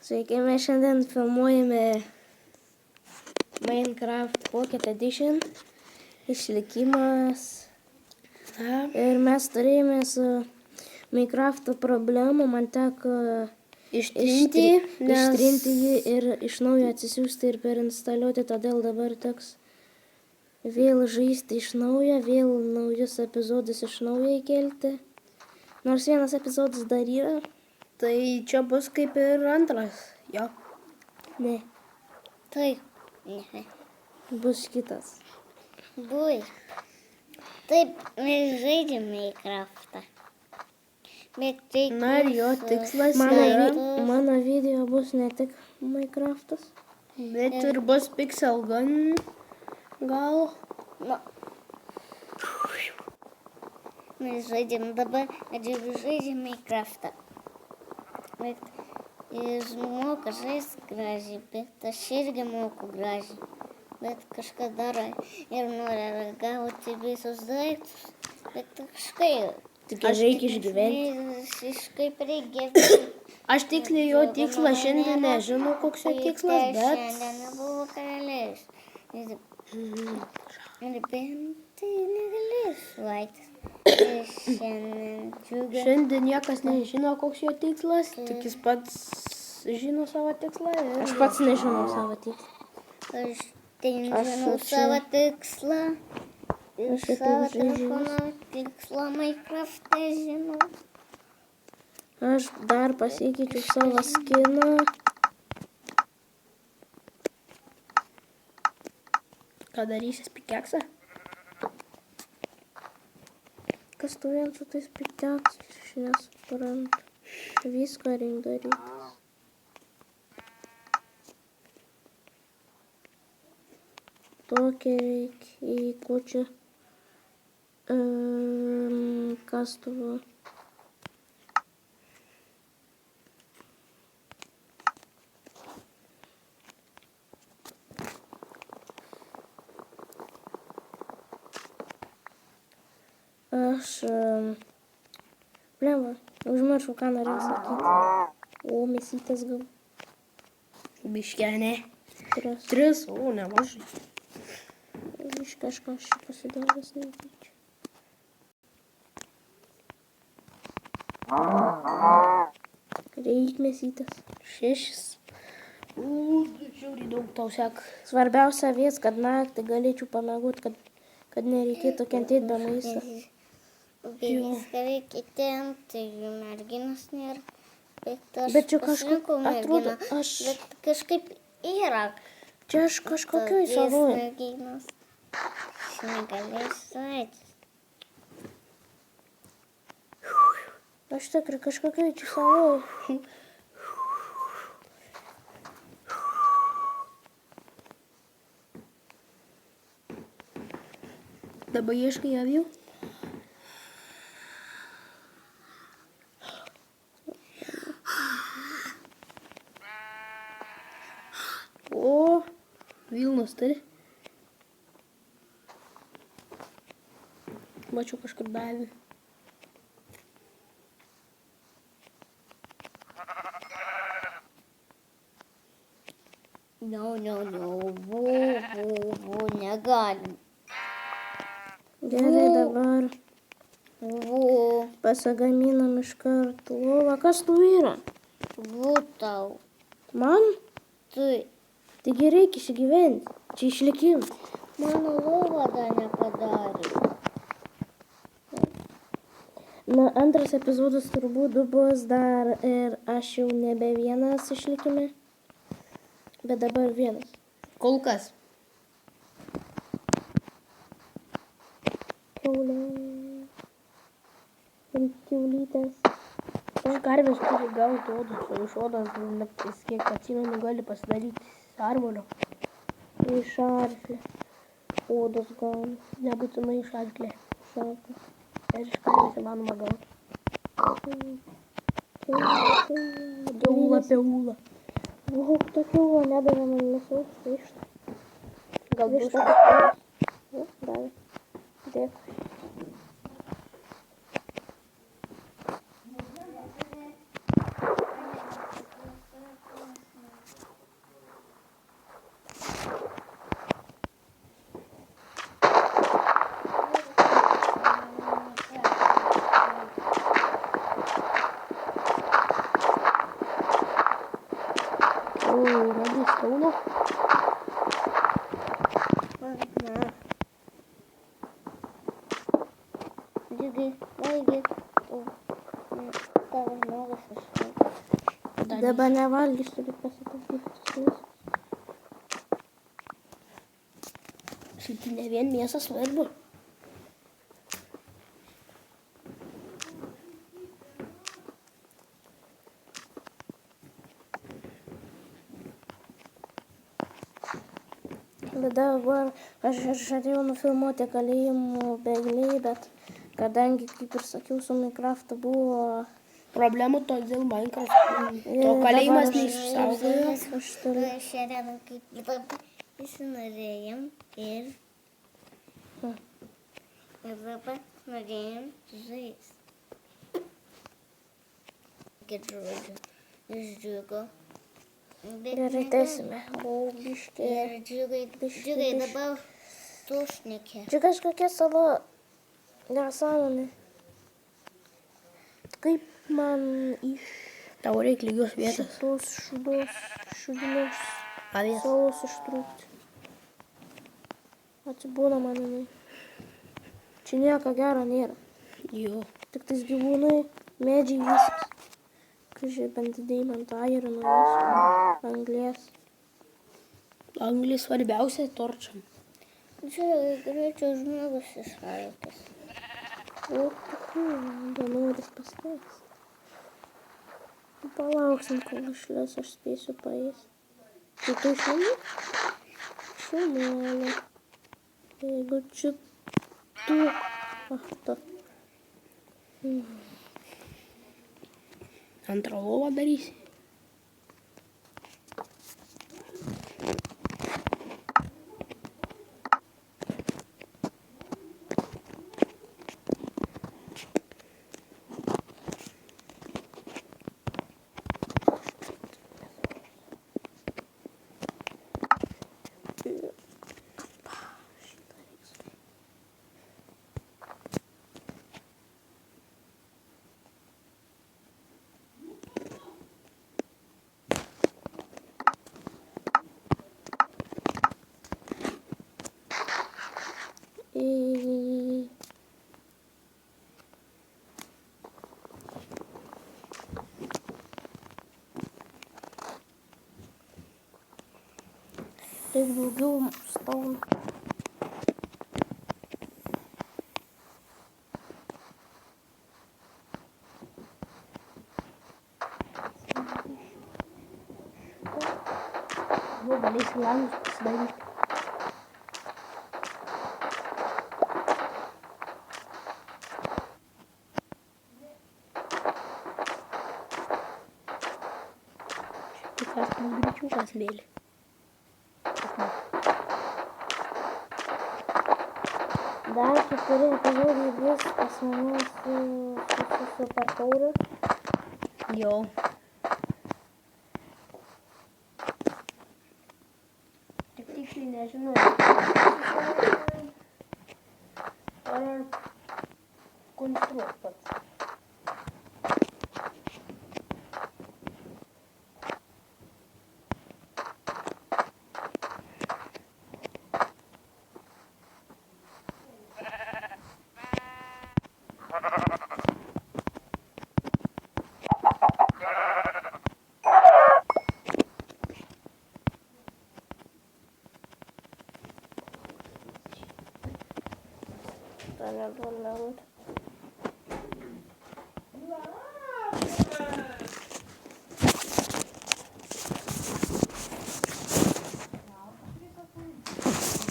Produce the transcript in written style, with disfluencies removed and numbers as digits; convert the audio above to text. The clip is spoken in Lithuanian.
Sveiki, mes šiandien filmuojame Minecraft Pocket Edition išlikimas. Ir mes turėjome su Minecraft'o problemų, man teko ištrinti jį ir iš naujo atsisiųsti ir perinstaliuoti, todėl dabar teks vėl žaisti iš naujo, vėl naujus epizodus iš naujo įkelti. Nors vienas epizodas dar yra. Tai čia bus kaip ir antras, jo. Ne. Taip, ne. Bus kitas. Bus. Taip, mes žaidžiame Minecraftą. Bet tai Na ir jo tikslas Mano video bus ne tik Minecraftas. Bet ir bus Pixel Gun gal. Na. Mes žaidžiam dabar, žaidžiam Minecraftą. Bet jis moka žaisti gražiai, bet aš irgi moku gražiai. Bet kažkas daro ir nori gauti visus daiktus. Bet kažkaip. Tik reikia išgyventi. Kažkaip reikia gyventi. Aš tiksliai jo tikslą šiandien nežinau, koks jo tikslas, bet... Šiandien nebuvo karalius. Ir bent tai negalės vaiktis. Šiandien niekas nežino, koks jo tikslas, tik jis pats žino savo tikslą. Aš pats nežinau savo tikslą. Aš žinau savo tikslą. Ir savo telefono tikslą Minecraft'e žinau. Aš dar pasikeičiu savo skiną. Ką darysis pikeksą? Kas tu vien su tais pikeksais, aš nesuprantu. Viską reikia daryti. Tokia reikia į kučią kastuvą. Aš, blemba, užmiršau, ką norėjau sakyti. O, mėsytės gal. Biškenė. 3. 3, o, nemažai. Iš kažką aš pasidaręs netyčia. Reik mėsytės. 6. Žiauriai daug tau sek. Svarbiausia vis, kad naktį galėčiau pamiegot, kad nereikėtų kentėti be maisto. Viską reikia tempti, jų merginos nėra. Bet čia kažkaip atrodo, Bet kažkaip yra. Čia aš kažkokioj savoj. Merginos. Aš negalėsiu eiti. Aš tikrai kažkokioj čia savoj. Dabar ieškai avių? O, Vilnos turi. Mačiau kažkur be avių. Negalim. Gerai, dabar pasagaminam iš karto lovą. Kas tu yra? Tau. Man? Tai Taigi reikia išgyventi. Čia išlikimas. mano lova dar nepadarė. Na, antras epizodas turbūt bus dar ir aš jau nebe vienas išlikime. Bet dabar vienas. Kol kas. Kiaulė. Ir kiaulytės. Už karvės turi gauti odos, o iš odos, kiek atsimenu, gali pasidaryti armulio. Iš arklį. Odos gauna. Nebūtinai iš arklė. Sako. Ir iš karvės įmanoma gauti. Peula. O, tokių nedavė man mėsos vištą. Gal Vištą. dušas? O, davė. Dėkui. Kauno. Na. Džiugai, valgy. Tavo žmogus iššaukė. Dabar nevalgys, turi pasitaupyti. Šitai ne vien mėsą svarbu. Bet dabar aš ir žadėjau nufilmuoti kalėjimų bėgliai, bet kadangi, kaip ir sakiau, su Minecraft'u buvo... Problemų todėl Minecraft. To kalėjimas neišsaugojo. Aš turiu... Šiandien kaip dabar įsinorėjom ir dabar norėjom žaisti. Kaip žodžiu, išdžiugo. Gerai, tęsime. Buvau biškė. Ir džiugai dabar tu šnekė. Čia kažkokia savo nesąmonė. Kaip man iš Tau reikia lygios vietos. šitos šudinos Avies. salos ištrūkti. Atsibūna man jinai. Čia nieko gero nėra. Jo. Tik tais gyvūnai, medžiai viskas. Kažkai bent deimanto, airono, visko, anglies. Anglis svarbiausia torčiam. Čia greičiau žmogus iššaukęs. O, tikrųjų, benoris pastais. Palauksim, kol išlės, aš spėsiu paėsti. Tai tu išlėmė? Šumelė. Jeigu čia tu... Ach, ta. Antrą lovą darysi. Taip daugiau spauna. Nu, galėsi langus pasidaryti. Tikras greičiukas vėlį. Dar keturi epizodai bus pas mane su parkouru. Jo. Tik tiksliai nežinau. Ar konstruot pats. Dann aber laut.